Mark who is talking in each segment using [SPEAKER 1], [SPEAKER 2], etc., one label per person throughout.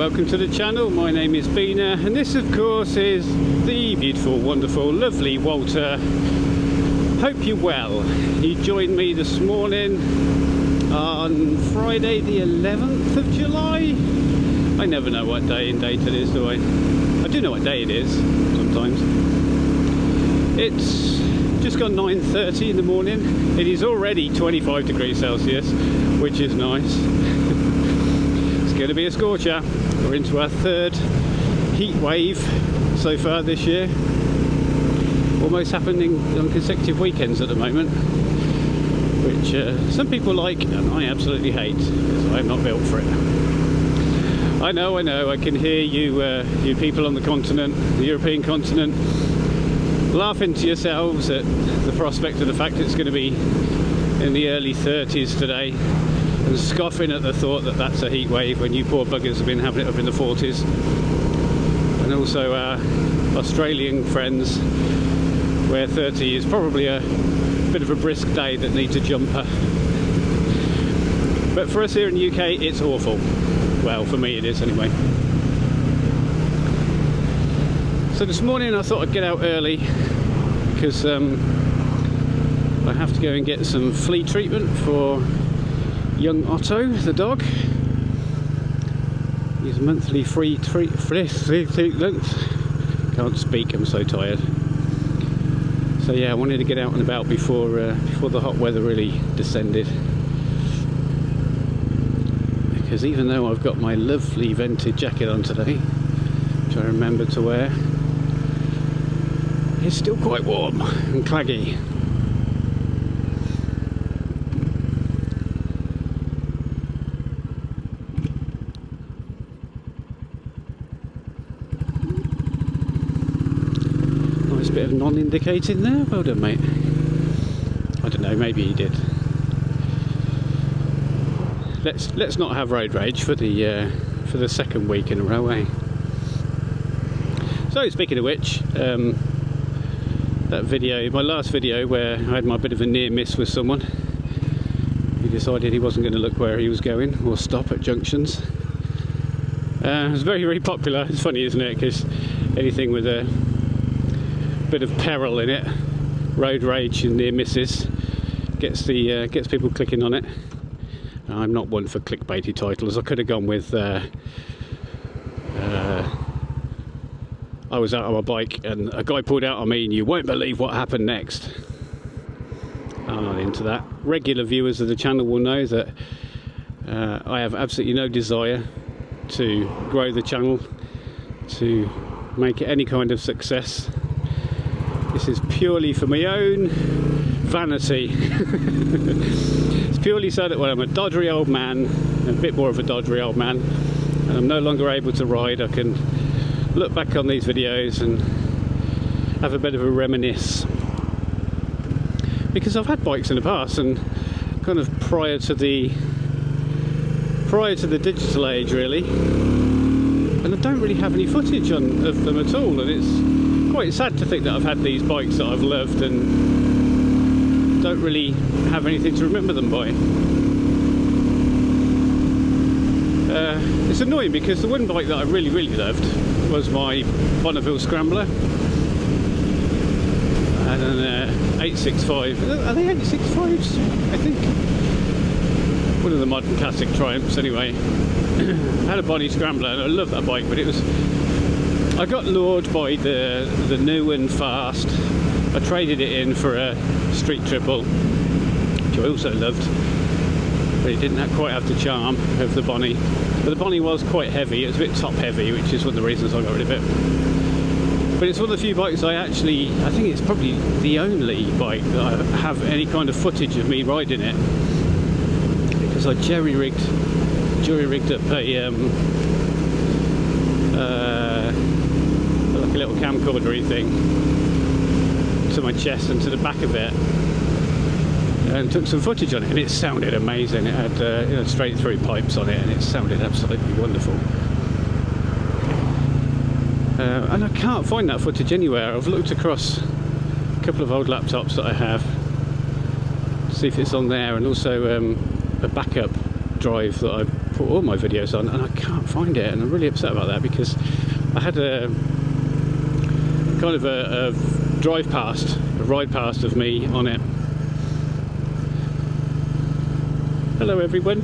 [SPEAKER 1] welcome to the channel. My name is Beena, and this of course is the beautiful, wonderful, lovely Walter. Hope you're well. You joined me this morning on Friday the 11th of July. I never know what day and date it is, do I? I do know what day it is sometimes. It's just gone 9:30 in the morning. It is already 25 degrees Celsius, which is nice. It's going to be a scorcher. We're into our third heat wave so far this year. Almost happening on consecutive weekends at the moment, which some people like and I absolutely hate because I'm not built for it. I know, I can hear you you people on the continent, the European continent, laughing to yourselves at the prospect of the fact it's going to be in the early 30s today, and scoffing at the thought that that's a heat wave when you poor buggers have been having it up in the 40s. And also our Australian friends, where 30 is probably a bit of a brisk day that needs a jumper. But for us here in the UK, it's awful. Well, for me it is anyway. So this morning I thought I'd get out early because I have to go and get some flea treatment for young Otto, the dog. His monthly free treatment. Can't speak, I'm so tired. So yeah, I wanted to get out and about before the hot weather really descended. Because even though I've got my lovely vented jacket on today, which I remember to wear, it's still quite warm and claggy. Nice bit of non-indicating there. Well done, mate. I don't know, maybe he did. Let's not have road rage for the second week in a row, eh? So speaking of which, that video, my last video where I had my bit of a near miss with someone, he decided he wasn't going to look where he was going or stop at junctions. It was very, very popular. It's funny, isn't it? Because anything with a bit of peril in it, road rage and near misses, gets people clicking on it. I'm not one for clickbaity titles. I could have gone with I was out on my bike and a guy pulled out on me and you won't believe what happened next. I'm not into that. Regular viewers of the channel will know that I have absolutely no desire to grow the channel, to make it any kind of success. This is purely for my own vanity. It's purely so that when I'm a doddery old man, a bit more of a doddery old man, and I'm no longer able to ride, I can look back on these videos and have a bit of a reminisce. Because I've had bikes in the past, and kind of prior to the digital age really, and I don't really have any footage of them at all, and it's quite sad to think that I've had these bikes that I've loved and don't really have anything to remember them by. It's annoying because the one bike that I really, really loved was my Bonneville Scrambler and an 865. Are they 865s? I think one of the modern classic Triumphs anyway. I had a Bonnie Scrambler and I love that bike, but I got lured by the new and fast. I traded it in for a street triple, which I also loved, but it didn't quite have the charm of the Bonnie. But the Bonnie was quite heavy. It was a bit top heavy, which is one of the reasons I got rid of it. But it's one of the few bikes I think it's probably the only bike that I have any kind of footage of me riding it, because I jury rigged up like a little camcorder-y thing to my chest and to the back of it, and took some footage on it, and it sounded amazing. It had straight through pipes on it, and it sounded absolutely wonderful. And I can't find that footage anywhere. I've looked across a couple of old laptops that I have to see if it's on there, and also a backup drive that I put all my videos on, and I can't find it, and I'm really upset about that, because I had a kind of a ride past of me on it. Hello everyone,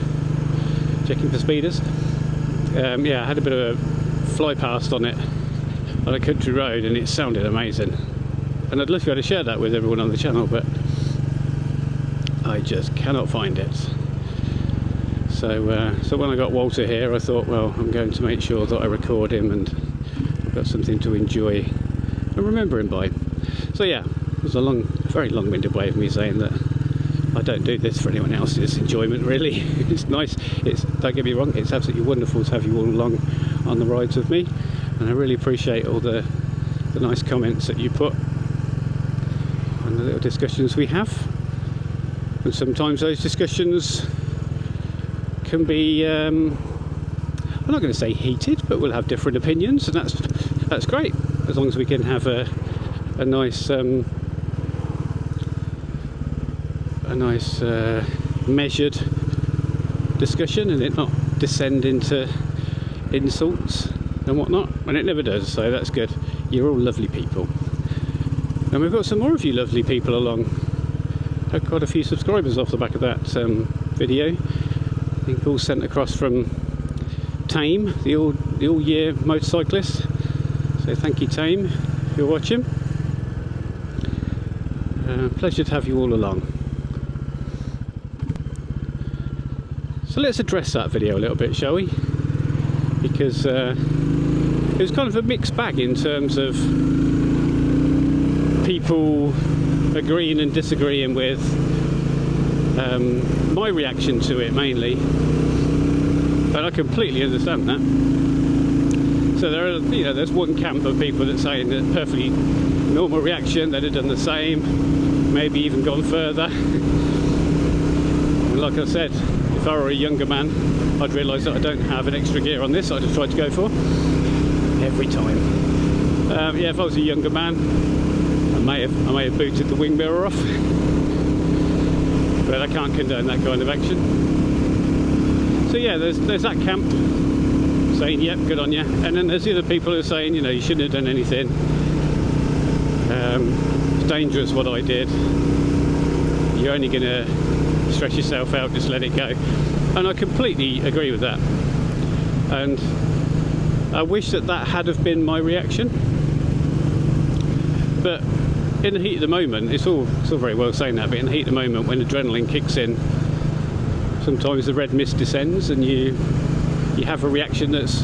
[SPEAKER 1] checking for speeders. Yeah, I had a bit of a fly past on it on a country road, and it sounded amazing, and I'd love to be able to share that with everyone on the channel, but I just cannot find it. So so when I got Walter here, I thought, well, I'm going to make sure that I record him and I've got something to enjoy and remember him by. So yeah, it was a very long-winded way of me saying that I don't do this for anyone else's enjoyment, really. It's nice, don't get me wrong, it's absolutely wonderful to have you all along on the rides with me, and I really appreciate all the nice comments that you put and the little discussions we have. And sometimes those discussions can be, I'm not going to say heated, but we'll have different opinions, and that's great, as long as we can have a nice measured discussion, and it not descend into insults and whatnot, and it never does, so that's good. You're all lovely people, and we've got some more of you lovely people along. I've got a few subscribers off the back of that video. I think all sent across from Tame, the all year motorcyclist. So thank you, Tame, if you're watching. Pleasure to have you all along. So let's address that video a little bit, shall we? Because it was kind of a mixed bag in terms of people agreeing and disagreeing with my reaction to it, mainly, and I completely understand that. So there are, there's one camp of people that saying that perfectly normal reaction, they'd have done the same, maybe even gone further. And like I said, if I were a younger man, I'd realise that I don't have an extra gear on this, I'd have tried to go for every time. Yeah, if I was a younger man, I may have booted the wing mirror off, but I can't condone that kind of action. So yeah, there's that camp saying, yep, good on you, and then there's the other people who are saying, you shouldn't have done anything. It's dangerous what I did. You're only going to stress yourself out, just let it go. And I completely agree with that. And I wish that had have been my reaction. But in the heat of the moment, it's all very well saying that, but in the heat of the moment, when adrenaline kicks in, sometimes the red mist descends and you have a reaction that's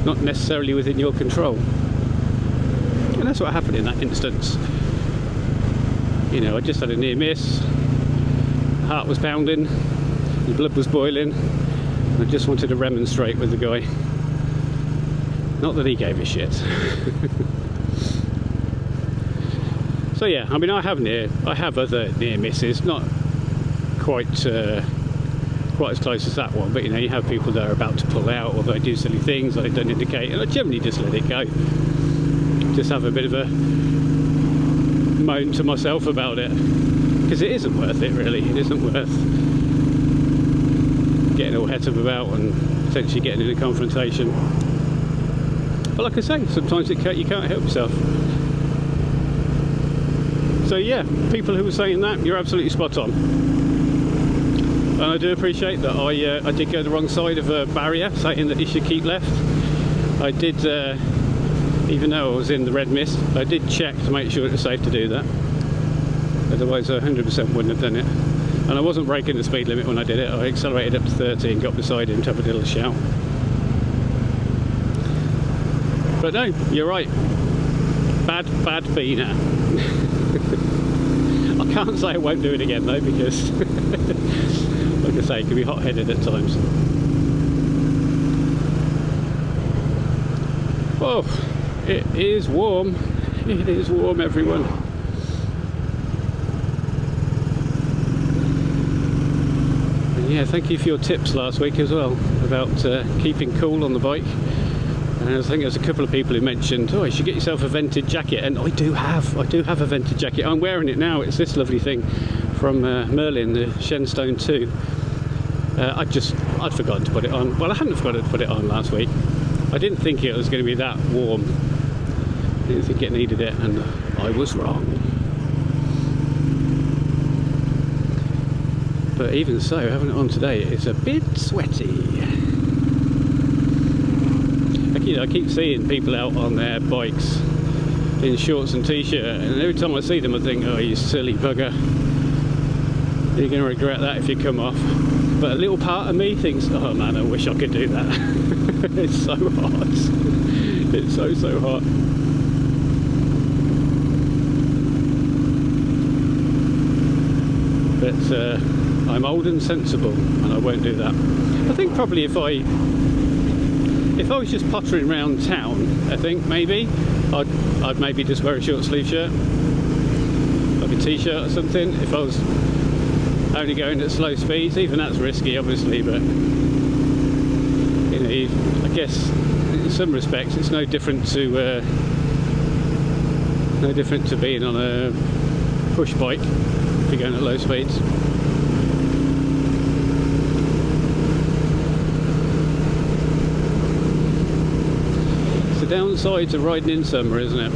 [SPEAKER 1] not necessarily within your control. And that's what happened in that instance. I just had a near miss, the heart was pounding, the blood was boiling, and I just wanted to remonstrate with the guy. Not that he gave a shit. So yeah, I mean, I have other near misses, not quite as close as that one, but you have people that are about to pull out, or they do silly things they don't indicate, and I generally just let it go. Just have a bit of a moan to myself about it, because it isn't worth it, really. It isn't worth getting all het up about and potentially getting in a confrontation. But like I say, sometimes you can't help yourself. So yeah, people who were saying that, you're absolutely spot on. And I do appreciate that I did go the wrong side of a barrier, saying that you should keep left. I did, even though I was in the red mist, I did check to make sure it was safe to do that. Otherwise I 100% wouldn't have done it. And I wasn't breaking the speed limit when I did it. I accelerated up to 30 and got beside him to have a little shout. But no, you're right. Bad Beena. I can't say I won't do it again though, because like I say, it can be hot-headed at times. Oh, it is warm. It is warm, everyone. And yeah, thank you for your tips last week as well about keeping cool on the bike. And I think there's a couple of people who mentioned, oh, you should get yourself a vented jacket, and I do have a vented jacket. I'm wearing it now. It's this lovely thing from Merlin, the Shenstone 2. I'd forgotten to put it on. Well, I hadn't forgotten to put it on last week. I didn't think it was going to be that warm. I didn't think it needed it, and I was wrong. But even so, having it on today, it's a bit sweaty. I keep seeing people out on their bikes in shorts and t-shirt, and every time I see them I think, oh, you silly bugger, you're going to regret that if you come off. But a little part of me thinks, oh man, I wish I could do that. It's so hot. It's so hot. But I'm old and sensible, and I won't do that. I think probably if I was just pottering around town, I think maybe I'd maybe just wear a short sleeve shirt, like a t-shirt or something. If I was only going at slow speeds, even that's risky, obviously. But you know, I guess in some respects it's no different to being on a push bike if you're going at low speeds. Downsides of riding in summer, isn't it?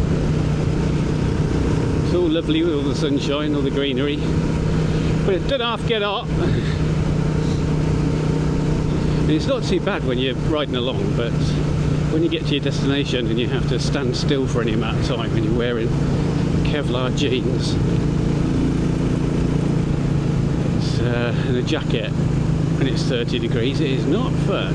[SPEAKER 1] It's all lovely with all the sunshine, all the greenery, but it doesn't half get hot. And it's not too bad when you're riding along, but when you get to your destination and you have to stand still for any amount of time and you're wearing Kevlar jeans and a jacket and it's 30 degrees, it is not fun.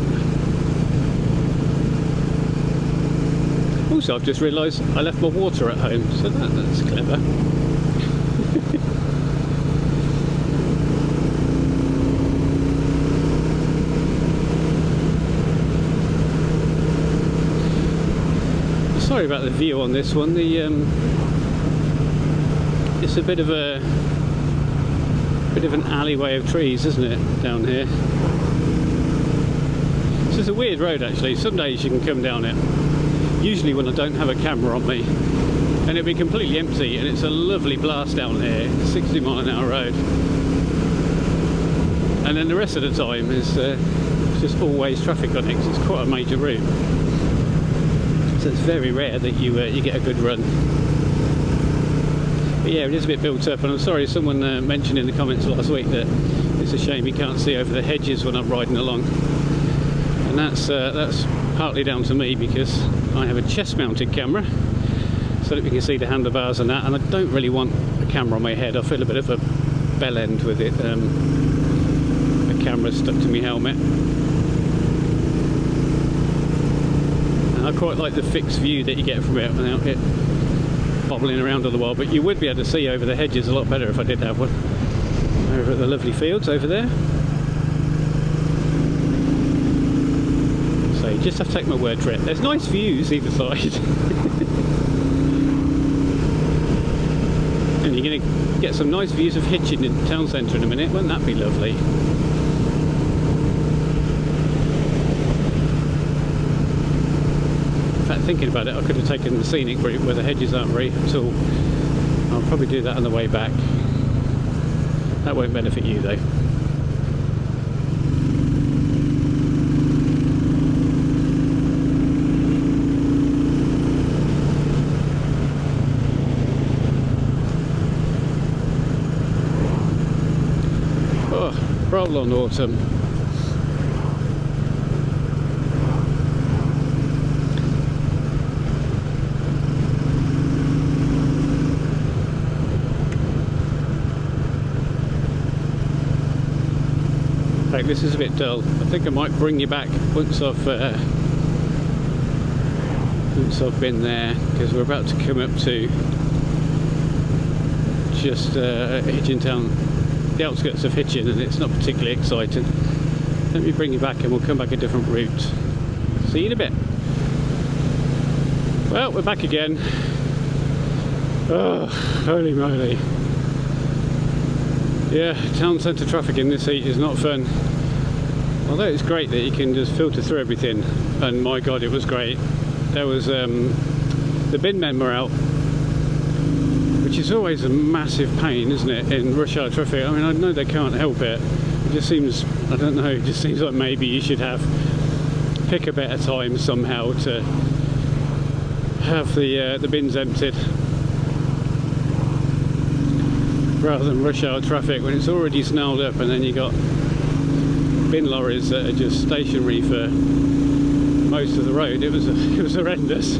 [SPEAKER 1] Also, I've just realised I left my water at home, so that's clever. Sorry about the view on this one. It's a bit of an alleyway of trees, isn't it, down here? This is a weird road actually. Some days you can come down it, usually when I don't have a camera on me, and it'll be completely empty, and it's a lovely blast down here. It's a 60-mile-an-hour road, and then the rest of the time is just always traffic on it, 'cause it's quite a major route. So it's very rare that you get a good run. But yeah, it is a bit built up, and I'm sorry, someone mentioned in the comments last week that it's a shame you can't see over the hedges when I'm riding along, and that's partly down to me because I have a chest-mounted camera so that we can see the handlebars and that, and I don't really want a camera on my head. I feel a bit of a bell end with it, a camera stuck to my helmet. And I quite like the fixed view that you get from it without it bobbling around all the while, but you would be able to see over the hedges a lot better if I did have one. Over at the lovely fields over there. So you just have to take my word for it. There's nice views either side. And you're going to get some nice views of Hitchin in the town centre in a minute. Wouldn't that be lovely? In fact, thinking about it, I could have taken the scenic route where the hedges aren't very tall. I'll probably do that on the way back. That won't benefit you though. Roll on autumn. Right, this is a bit dull. I think I might bring you back once I've been there, because we're about to come up to just Hitchin Town, the outskirts of Hitchin, and it's not particularly exciting. Let me bring you back and we'll come back a different route. See you in a bit. Well, we're back again. Oh, holy moly. Yeah, town centre traffic in this heat is not fun. Although it's great that you can just filter through everything, and my god, it was great. There was the bin men were out, which is always a massive pain, isn't it, in rush hour traffic. I mean, I know they can't help it, It just seems, I don't know, it just seems like maybe you should pick a better time somehow to have the bins emptied, rather than rush hour traffic when it's already snarled up, and then you got bin lorries that are just stationary for most of the road. It was horrendous.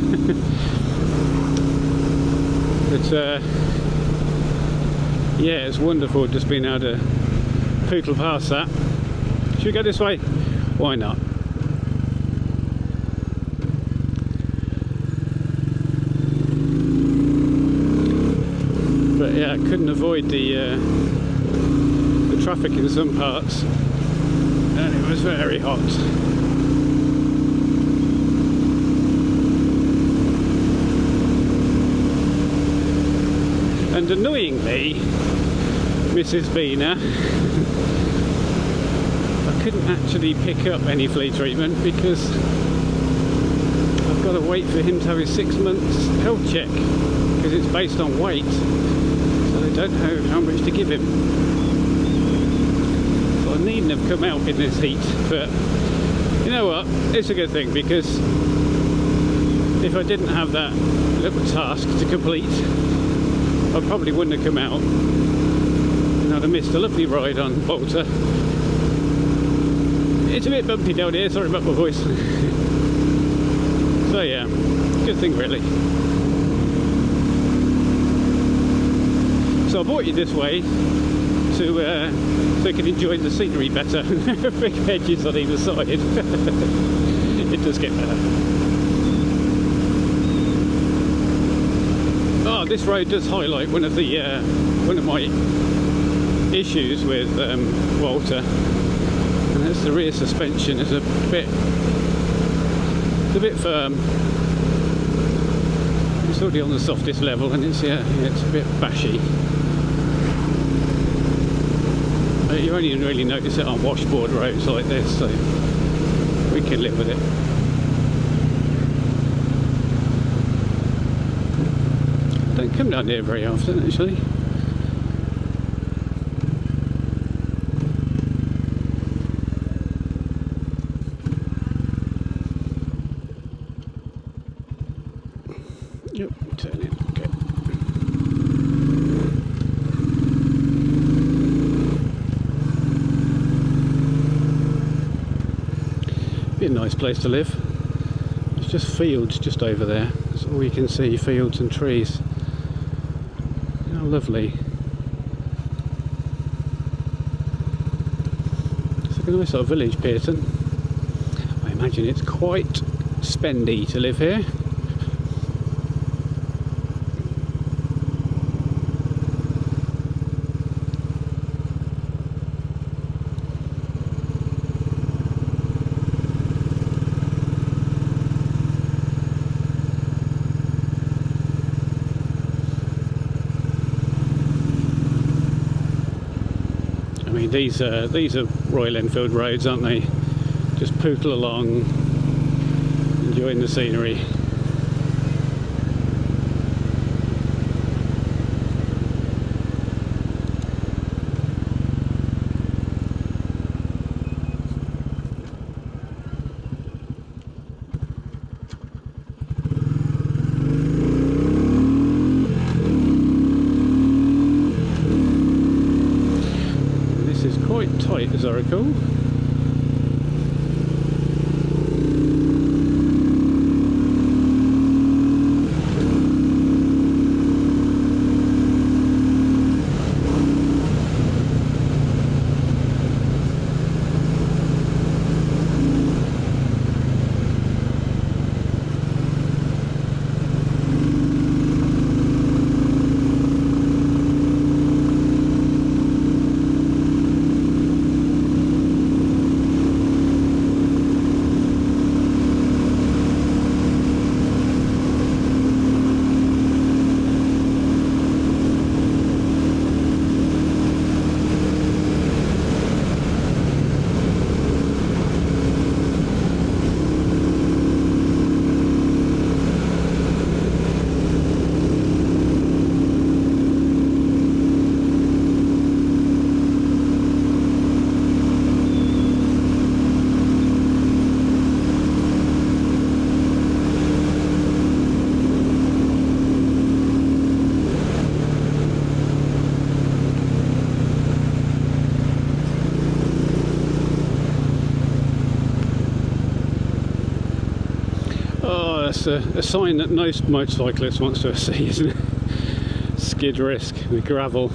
[SPEAKER 1] But yeah, it's wonderful just being able to pootle past that. Should we go this way? Why not? But yeah, I couldn't avoid the traffic in some parts, and it was very hot. And annoyingly, Mrs. Beena, I couldn't actually pick up any flea treatment because I've got to wait for him to have his 6 months health check, because it's based on weight, so they don't know how much to give him. So I needn't have come out in this heat, but you know what, it's a good thing, because if I didn't have that little task to complete, I probably wouldn't have come out, and I'd have missed a lovely ride on Bolter. It's a bit bumpy down here, sorry about my voice. So yeah, good thing really. So I brought you this way so you can enjoy the scenery better. Big hedges on either side. It does get better. Oh, this road does highlight one of my issues with Walter, and that's the rear suspension is a bit firm. It's already on the softest level, and it's a bit bashy. But you only really notice it on washboard roads like this, so we can live with it. Don't come down here very often, actually. Yep, turn in. Okay. Be a nice place to live. It's just fields just over there. That's all you can see, fields and trees. How lovely. It's like a nice little village, Pearson. I imagine it's quite spendy to live here. These are Royal Enfield roads, aren't they? Just pootle along, enjoying the scenery. Tight, as I recall. That's a sign that most motorcyclists wants to see, isn't it? Skid risk, the gravel.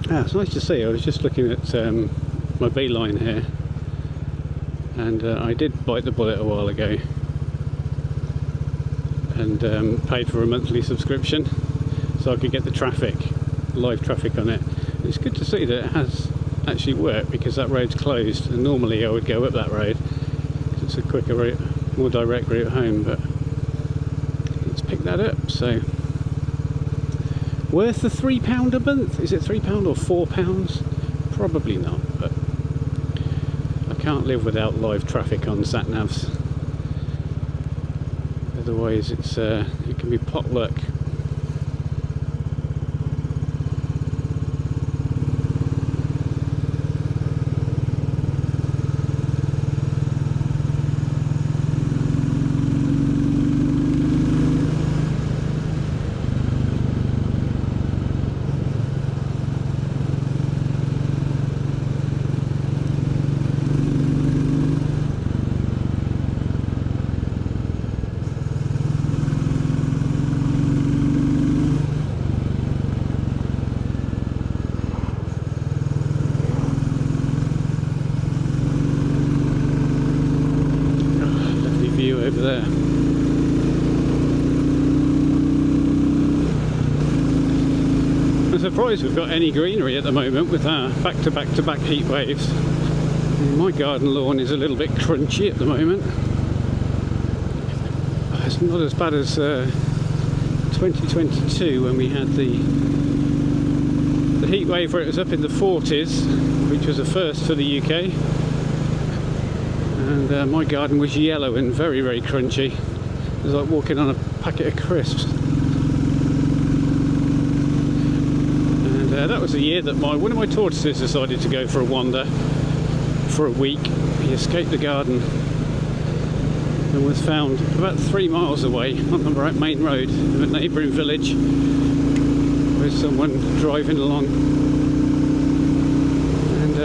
[SPEAKER 1] It's nice to see. I was just looking at my beeline here, and I did bite the bullet a while ago and paid for a monthly subscription so I could get the traffic, live traffic on it. It's good to see that it has actually worked, because that road's closed, and normally I would go up that road because it's a quicker route, more direct route home, but let's pick that up. So worth the £3 a month? Is it £3 or £4? Probably not, but I can't live without live traffic on sat navs. Otherwise, it can be potluck. Over there. I'm surprised we've got any greenery at the moment with our back-to-back heat waves. My garden lawn is a little bit crunchy at the moment. It's not as bad as 2022 when we had the heat wave where it was up in the 40s, which was a first for the UK. And my garden was yellow and very, very crunchy. It was like walking on a packet of crisps. And that was the year that one of my tortoises decided to go for a wander for a week. He escaped the garden and was found about 3 miles away on the main road of a neighbouring village with someone driving along. And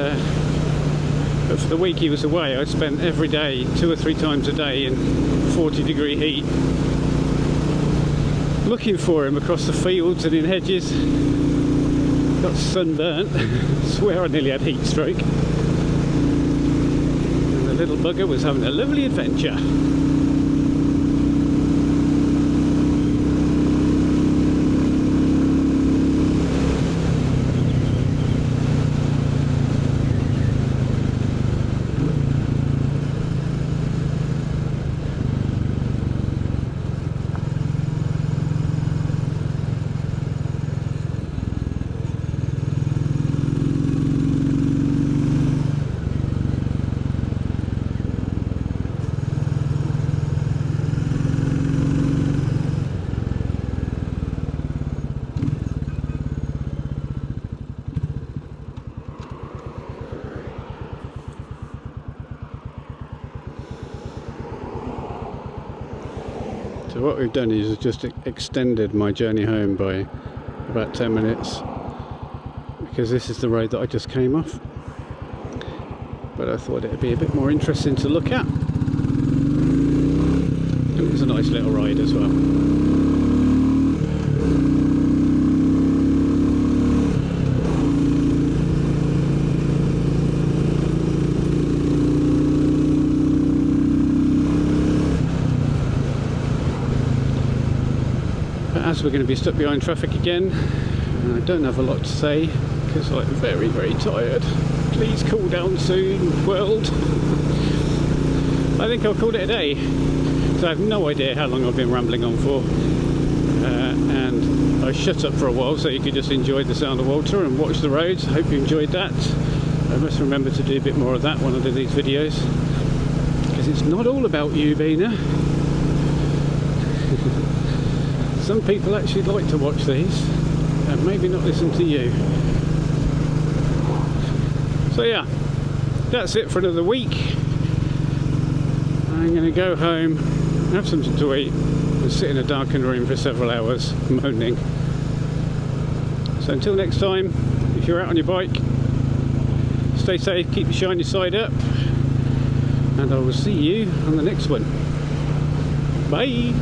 [SPEAKER 1] but for the week he was away, I spent every day, 2 or 3 times a day in 40-degree heat, looking for him across the fields and in hedges. Got sunburnt. Swear I nearly had heat stroke. And the little bugger was having a lovely adventure. So what we've done is just extended my journey home by about 10 minutes, because this is the road that I just came off, but I thought it'd be a bit more interesting to look at, and it was a nice little ride as well. As we're going to be stuck behind traffic again, and I don't have a lot to say because I'm very, very tired. Please cool down soon, world. I think I'll call it a day. So I have no idea how long I've been rambling on for. And I shut up for a while so you could just enjoy the sound of water and watch the roads. I hope you enjoyed that. I must remember to do a bit more of that when I do these videos, because it's not all about you, Beena. Some people actually like to watch these and maybe not listen to you. So yeah, that's it for another week. I'm going to go home, have something to eat, and sit in a darkened room for several hours moaning. So until next time, if you're out on your bike, stay safe, keep your shiny side up, and I will see you on the next one. Bye!